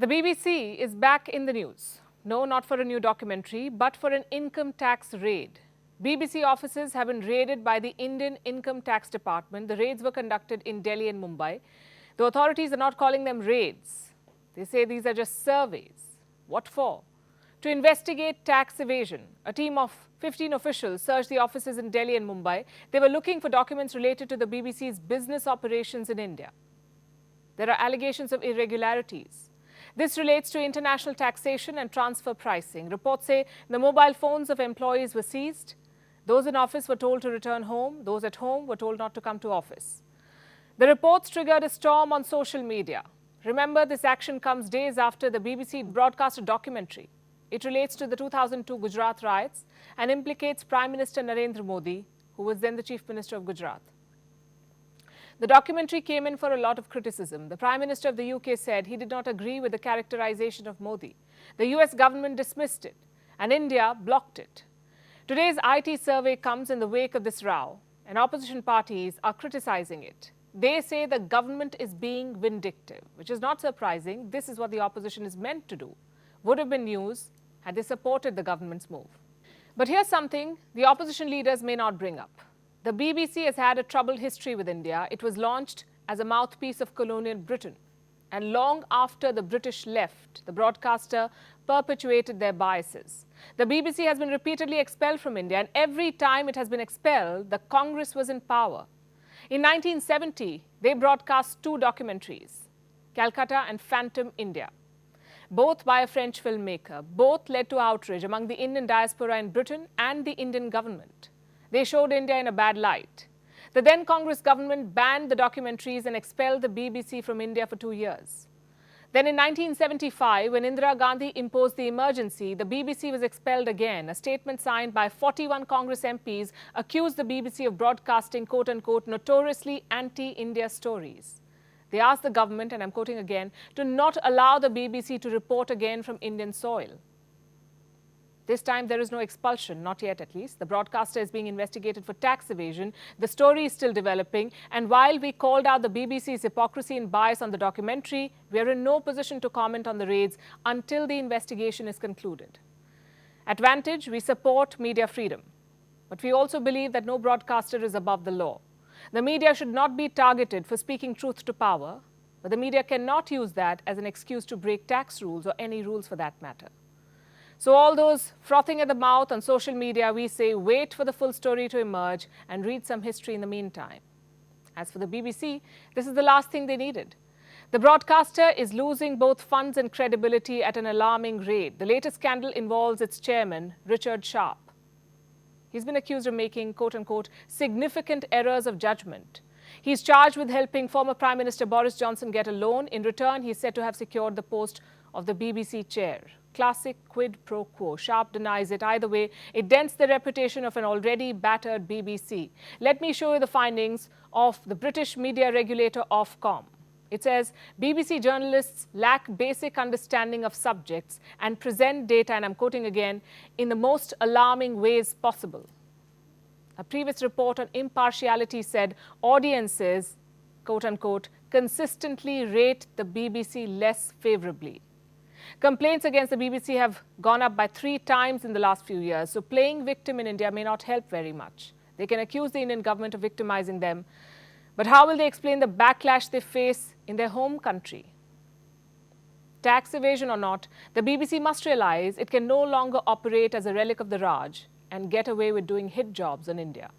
The BBC is back in the news. No, not for a new documentary, but for an income tax raid. BBC offices have been raided by the Indian Income Tax Department. The raids were conducted in Delhi and Mumbai. The authorities are not calling them raids. They say these are just surveys. What for? To investigate tax evasion. A team of 15 officials searched the offices in Delhi and Mumbai. They were looking for documents related to the BBC's business operations in India. There are allegations of irregularities. This relates to international taxation and transfer pricing. Reports say the mobile phones of employees were seized. Those in office were told to return home. Those at home were told not to come to office. The reports triggered a storm on social media. Remember, this action comes days after the BBC broadcast a documentary. It relates to the 2002 Gujarat riots and implicates Prime Minister Narendra Modi, who was then the Chief Minister of Gujarat. The documentary came in for a lot of criticism. The Prime Minister of the UK said he did not agree with the characterization of Modi. The US government dismissed it, and India blocked it. Today's IT survey comes in the wake of this row, and opposition parties are criticizing it. They say the government is being vindictive, which is not surprising. This is what the opposition is meant to do. Would have been news had they supported the government's move. But here's something the opposition leaders may not bring up. The BBC has had a troubled history with India. It was launched as a mouthpiece of colonial Britain. And long after the British left, the broadcaster perpetuated their biases. The BBC has been repeatedly expelled from India, and every time it has been expelled, the Congress was in power. In 1970, they broadcast two documentaries, Calcutta and Phantom India, both by a French filmmaker. Both led to outrage among the Indian diaspora in Britain and the Indian government. They showed India in a bad light. The then Congress government banned the documentaries and expelled the BBC from India for 2 years. Then in 1975, when Indira Gandhi imposed the emergency, the BBC was expelled again. A statement signed by 41 Congress MPs accused the BBC of broadcasting quote-unquote notoriously anti-India stories. They asked the government, and I'm quoting again, to not allow the BBC to report again from Indian soil. This time, there is no expulsion, not yet at least. The broadcaster is being investigated for tax evasion. The story is still developing. And while we called out the BBC's hypocrisy and bias on the documentary, we are in no position to comment on the raids until the investigation is concluded. At Vantage, we support media freedom. But we also believe that no broadcaster is above the law. The media should not be targeted for speaking truth to power, but the media cannot use that as an excuse to break tax rules or any rules for that matter. So all those frothing at the mouth on social media, we say wait for the full story to emerge and read some history in the meantime. As for the BBC, this is the last thing they needed. The broadcaster is losing both funds and credibility at an alarming rate. The latest scandal involves its chairman, Richard Sharp. He's been accused of making, quote-unquote, significant errors of judgment. He's charged with helping former Prime Minister Boris Johnson get a loan. In return, he's said to have secured the post of the BBC chair. Classic quid pro quo. Sharp denies it. Either way, it dents the reputation of an already battered BBC. Let me show you the findings of the British media regulator Ofcom. It says BBC journalists lack basic understanding of subjects and present data, and I'm quoting again, in the most alarming ways possible. A previous report on impartiality said audiences, quote-unquote, consistently rate the BBC less favorably. Complaints against the BBC have gone up by 3 times in the last few years, so playing victim in India may not help very much. They can accuse the Indian government of victimizing them, but how will they explain the backlash they face in their home country? Tax evasion or not, the BBC must realize it can no longer operate as a relic of the Raj and get away with doing hit jobs on India.